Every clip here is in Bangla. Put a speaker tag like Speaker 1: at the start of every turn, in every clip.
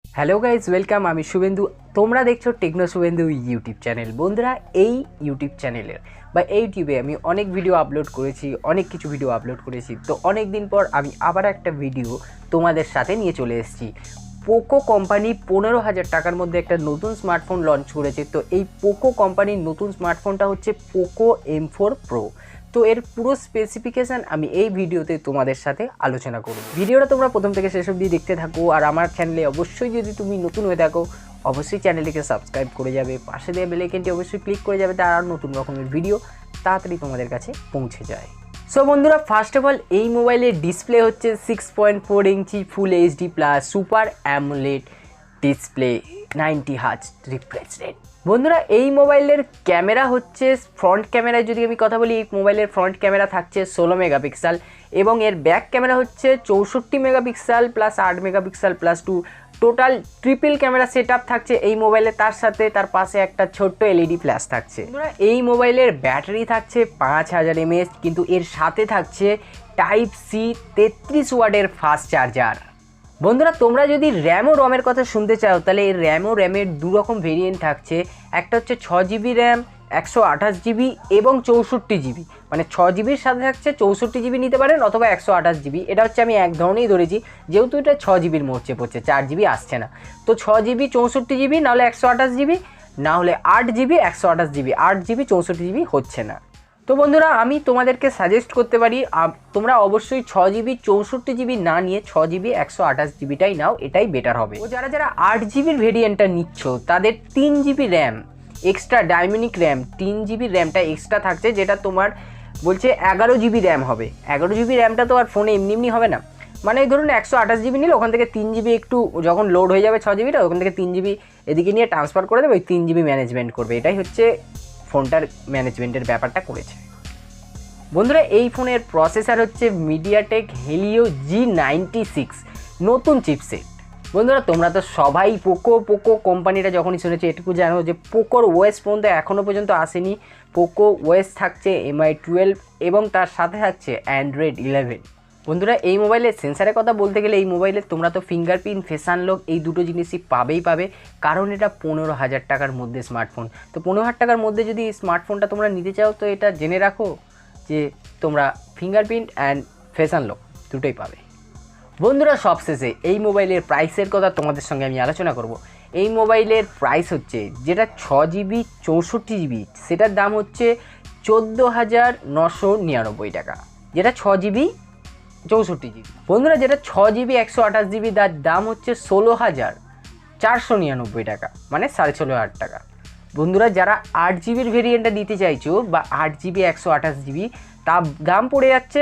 Speaker 1: হ্যালো গাইজ ওয়েলকাম, আমি শুভেন্দু। তোমরা দেখছো টেকনো শুভেন্দু ইউটিউব চ্যানেল। বন্ধুরা, এই ইউটিউব চ্যানেলের বা ইউটিউবে আমি অনেক ভিডিও আপলোড করেছি, অনেক কিছু ভিডিও আপলোড করেছি। তো অনেক দিন পর আমি আবার একটা ভিডিও তোমাদের সাথে নিয়ে চলে এসেছি। পোকো কোম্পানি 15,000 টাকার মধ্যে একটা নতুন স্মার্টফোন লঞ্চ করেছে। তো এই পোকো কোম্পানির নতুন স্মার্টফোনটা হচ্ছে পোকো M4 Pro। তো এর পুরো স্পেসিফিকেশান আমি এই ভিডিওতে তোমাদের সাথে আলোচনা করব। ভিডিওটা তোমরা প্রথম থেকে শেষ অবধি দেখতে থাকো। আর আমার চ্যানেলে অবশ্যই যদি তুমি নতুন হয়ে থাকো, অবশ্যই চ্যানেলটিকে সাবস্ক্রাইব করে যাবে, পাশে দেওয়া বেল আইকনটি অবশ্যই ক্লিক করে যাবে, তার আর নতুন রকমের ভিডিও তাড়াতাড়ি তোমাদের কাছে পৌঁছে যায়। সো বন্ধুরা, ফার্স্ট অফ অল এই মোবাইলের ডিসপ্লে হচ্ছে 6.4 ইঞ্চি full HD plus super AMOLED display, 90 hertz refresh rate. বন্ধুরা, এই মোবাইলের ক্যামেরা হচ্ছে, ফ্রন্ট ক্যামেরায় যদি আমি কথা বলি, এই মোবাইলের ফ্রন্ট ক্যামেরা থাকছে 16 মেগাপিক্সেল এবং এর ব্যাক ক্যামেরা হচ্ছে 64 megapixel plus 8 megapixel plus 2, total triple camera set up থাকছে এই মোবাইলে। তার সাথে তার পাশে একটা ছোট্ট এলইডি ফ্ল্যাশ থাকছে। এই মোবাইলের ব্যাটারি থাকছে 5000 mAh, কিন্তু এর সাথে থাকছে টাইপ সি 33 ওয়াটের ফাস্ট চার্জার। বন্ধুরা, তোমরা যদি র্যাম ও রমের কথা শুনতে চাও, তাহলে এই র্যাম ও র্যামের দুরকম ভেরিয়েন্ট থাকছে। একটা হচ্ছে 6GB র্যাম, 128GB এবং 64GB। মানে 6GBর সাথে থাকছে 64GB নিতে পারেন অথবা 128GB। এটা হচ্ছে আমি এক ধরনেরই ধরেছি, যেহেতু এটা 6GBর মধ্যে পড়ছে, 4GB আসছে না। তো 6GB 64GB, নাহলে 128GB, না হলে 8GB 128GB, 8GB 64GB হচ্ছে না। তো বন্ধুরা, আমি তোমাদেরকে সাজেস্ট করতে পারি তোমরা অবশ্যই 6GB 64GB না নিয়ে 6GB 128GBটাই নাও, এটাই বেটার হবে। ও যারা 8GBর ভেরিয়েন্টটা নিচ্ছ, তাদের 3GB RAM extra, dynamic RAM 3GB র্যামটা এক্সট্রা থাকছে, যেটা তোমার বলছে 11GB র্যাম হবে। 11GB র্যামটা তো আর ফোনে এমনি এমনি হবে না। মানে এই ধরুন 128GB নিলে ওখান থেকে 3GB একটু যখন লোড হয়ে যাবে 6GBটা, ওখান থেকে 3GB এদিকে নিয়ে ট্রান্সফার করে দেবে, ওই 3GB ম্যানেজমেন্ট করবে। এটাই হচ্ছে ফোনটার ম্যানেজমেন্টের ব্যাপারটা করেছে। বন্ধুরা, এই ফোনের প্রসেসর হচ্ছে মিডিয়াটেক হেলিও G96 নতুন চিপসেট। বন্ধুরা, তোমরা তো সবাই পোকো কোম্পানিটা যখনই শুনেছো, এটুকু জানো যে পোকোর ওএস পর্যন্ত এখনও পর্যন্ত আসেনি। পোকো ওএস থাকছে MI 12 এবং তার সাথে থাকছে অ্যান্ড্রয়েড 11। বন্ধুরা, এই মোবাইলের সেন্সারের কথা বলতে গেলে, এই মোবাইলে তোমরা তো ফিঙ্গারপ্রিন্ট, ফেস আনলক এই দুটো জিনিসই পাবে, কারণ এটা 15,000 টাকার মধ্যে স্মার্টফোন। তো 15,000 টাকার মধ্যে যদি স্মার্টফোনটা তোমরা নিতে চাও, তো এটা জেনে রাখো যে তোমরা ফিঙ্গারপ্রিন্ট অ্যান্ড ফেস আনলক দুটোই পাবে। বন্ধুরা, সবশেষে এই মোবাইলের প্রাইসের কথা তোমাদের সঙ্গে আমি আলোচনা করব। এই মোবাইলের প্রাইস হচ্ছে, যেটা 6GB 64GB সেটার দাম হচ্ছে 14,999 টাকা, যেটা 6GB 64GB। বন্ধুরা, যেটা 6GB 128GB তার দাম হচ্ছে 16,499 টাকা, মানে 16,500 টাকা। বন্ধুরা, যারা 8GBর ভেরিয়েন্টটা নিতে চাইছো বা 8GB 128GB, তার দাম পড়ে যাচ্ছে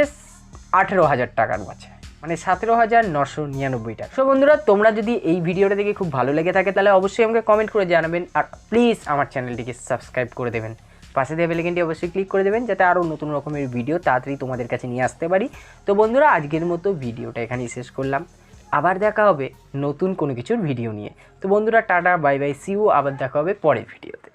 Speaker 1: 18,000 টাকার কাছে, মানে 17,999 টাকা। সো বন্ধুরা, তোমরা যদি এই ভিডিওটা দেখে খুব ভালো লেগে থাকে, তাহলে অবশ্যই আমাকে কমেন্ট করে জানাবেন। আর প্লিজ আমার চ্যানেলটিকে সাবস্ক্রাইব করে দেবেন, পাশে দেওয়া বেল আইকনটি অবশ্যই ক্লিক করে দেবেন, যাতে আরও নতুন রকমের ভিডিও তাড়াতাড়ি তোমাদের কাছে নিয়ে আসতে পারি। তো বন্ধুরা, আজকের মতো ভিডিওটা এখানেই শেষ করলাম। আবার দেখা হবে নতুন কোনো কিছুর ভিডিও নিয়ে। তো বন্ধুরা, tata, bye bye, see you. আবার দেখা হবে পরের ভিডিওতে।